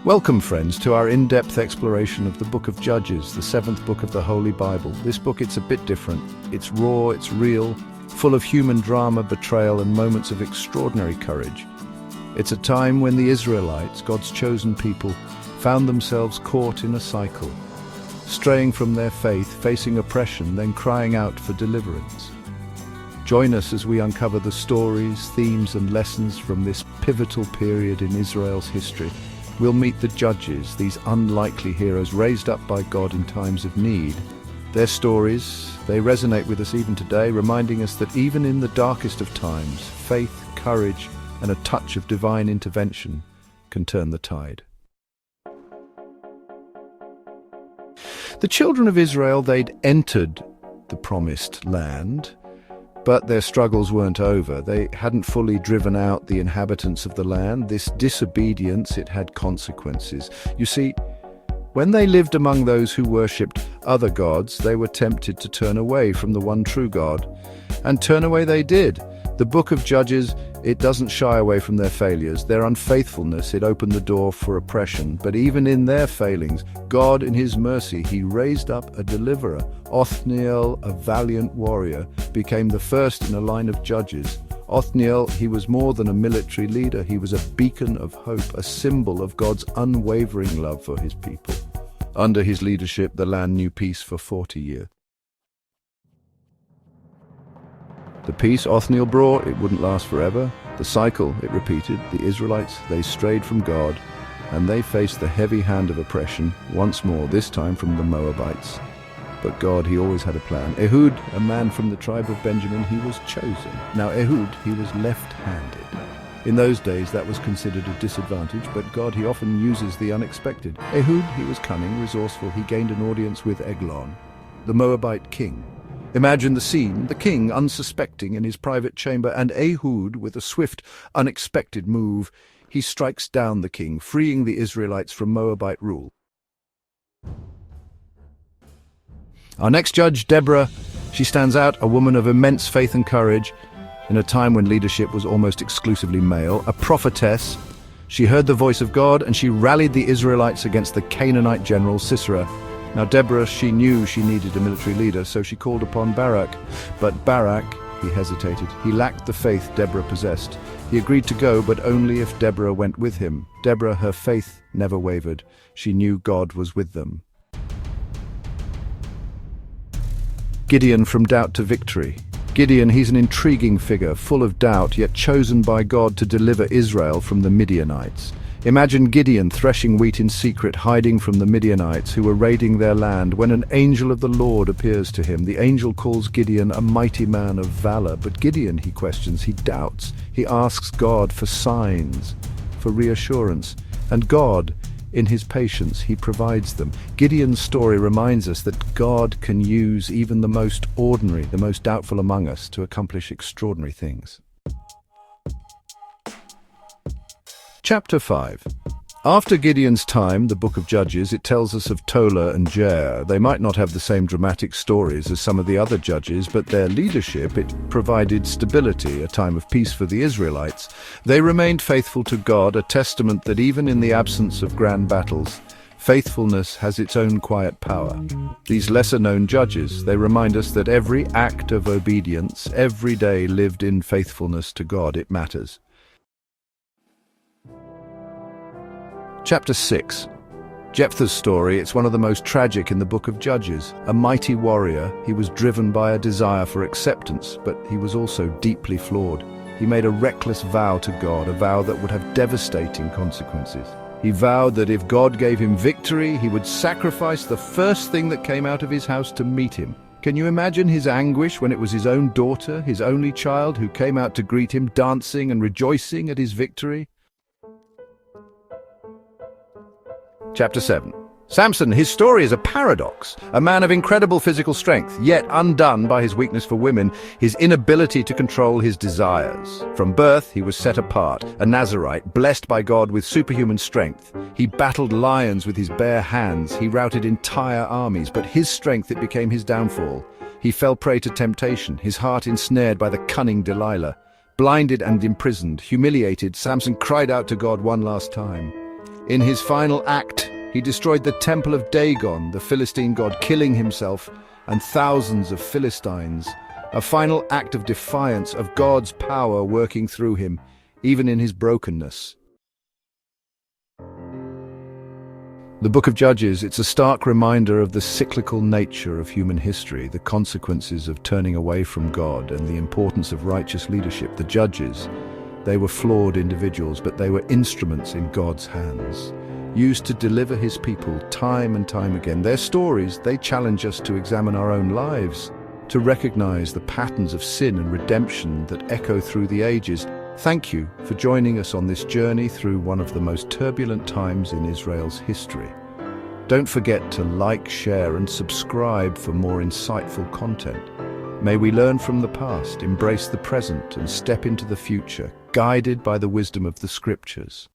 Welcome, friends, to our in-depth exploration of the Book of Judges, the seventh book of the Holy Bible. This book, it's a bit different. It's raw, it's real, full of human drama, betrayal, and moments of extraordinary courage. It's a time when the Israelites, God's chosen people, found themselves caught in a cycle, straying from their faith, facing oppression, then crying out for deliverance. Join us as we uncover the stories, themes, and lessons from this pivotal period in Israel's history. We'll meet the judges, these unlikely heroes raised up by God in times of need. Their stories, they resonate with us even today, reminding us that even in the darkest of times, faith, courage, and a touch of divine intervention can turn the tide. The children of Israel, they'd entered the promised land, but their struggles weren't over. They hadn't fully driven out the inhabitants of the land. This disobedience, it had consequences. You see, when they lived among those who worshipped other gods, they were tempted to turn away from the one true God. And turn away they did. The book of Judges, it doesn't shy away from their failures. Their unfaithfulness, it opened the door for oppression. But even in their failings, God in his mercy, he raised up a deliverer. Othniel, a valiant warrior, became the first in a line of judges. Othniel, he was more than a military leader. He was a beacon of hope, a symbol of God's unwavering love for his people. Under his leadership, the land knew peace for 40 years. The peace Othniel brought, it wouldn't last forever. The cycle, it repeated. The Israelites, they strayed from God, and they faced the heavy hand of oppression once more, this time from the Moabites. But God, he always had a plan. Ehud, a man from the tribe of Benjamin, he was chosen. Now Ehud, he was left-handed. In those days, that was considered a disadvantage, but God, he often uses the unexpected. Ehud, he was cunning, resourceful. He gained an audience with Eglon, the Moabite king. Imagine the scene, the king unsuspecting in his private chamber, and Ehud, with a swift, unexpected move, he strikes down the king, freeing the Israelites from Moabite rule. Our next judge, Deborah, she stands out, a woman of immense faith and courage, in a time when leadership was almost exclusively male, a prophetess. She heard the voice of God, and she rallied the Israelites against the Canaanite general Sisera. Now Deborah, she knew she needed a military leader, so she called upon Barak. But Barak, he hesitated. He lacked the faith Deborah possessed. He agreed to go, but only if Deborah went with him. Deborah, her faith never wavered. She knew God was with them. Gideon, from doubt to victory. Gideon, he's an intriguing figure, full of doubt, yet chosen by God to deliver Israel from the Midianites. Imagine Gideon threshing wheat in secret, hiding from the Midianites who were raiding their land, when an angel of the Lord appears to him. The angel calls Gideon a mighty man of valor, but Gideon, he questions, he doubts. He asks God for signs, for reassurance, and God, in his patience, he provides them. Gideon's story reminds us that God can use even the most ordinary, the most doubtful among us to accomplish extraordinary things. Chapter 5. After Gideon's time, the book of Judges, it tells us of Tola and Jair. They might not have the same dramatic stories as some of the other judges, but their leadership, it provided stability, a time of peace for the Israelites. They remained faithful to God, a testament that even in the absence of grand battles, faithfulness has its own quiet power. These lesser-known judges, they remind us that every act of obedience, every day lived in faithfulness to God, it matters. Chapter 6. Jephthah's story, it's one of the most tragic in the book of Judges. A mighty warrior, he was driven by a desire for acceptance, but he was also deeply flawed. He made a reckless vow to God, a vow that would have devastating consequences. He vowed that if God gave him victory, he would sacrifice the first thing that came out of his house to meet him. Can you imagine his anguish when it was his own daughter, his only child, who came out to greet him, dancing and rejoicing at his victory? Chapter 7. Samson, his story is a paradox. A man of incredible physical strength, yet undone by his weakness for women, his inability to control his desires. From birth, he was set apart, a Nazirite, blessed by God with superhuman strength. He battled lions with his bare hands. He routed entire armies, but his strength, it became his downfall. He fell prey to temptation, his heart ensnared by the cunning Delilah. Blinded and imprisoned, humiliated, Samson cried out to God one last time. In his final act, he destroyed the temple of Dagon, the Philistine god, killing himself and thousands of Philistines. A final act of defiance of God's power working through him, even in his brokenness. The book of Judges, it's a stark reminder of the cyclical nature of human history, the consequences of turning away from God, and the importance of righteous leadership. The judges, they were flawed individuals, but they were instruments in God's hands, used to deliver his people time and time again. Their stories, they challenge us to examine our own lives, to recognize the patterns of sin and redemption that echo through the ages. Thank you for joining us on this journey through one of the most turbulent times in Israel's history. Don't forget to like, share, and subscribe for more insightful content. May we learn from the past, embrace the present, and step into the future, guided by the wisdom of the Scriptures.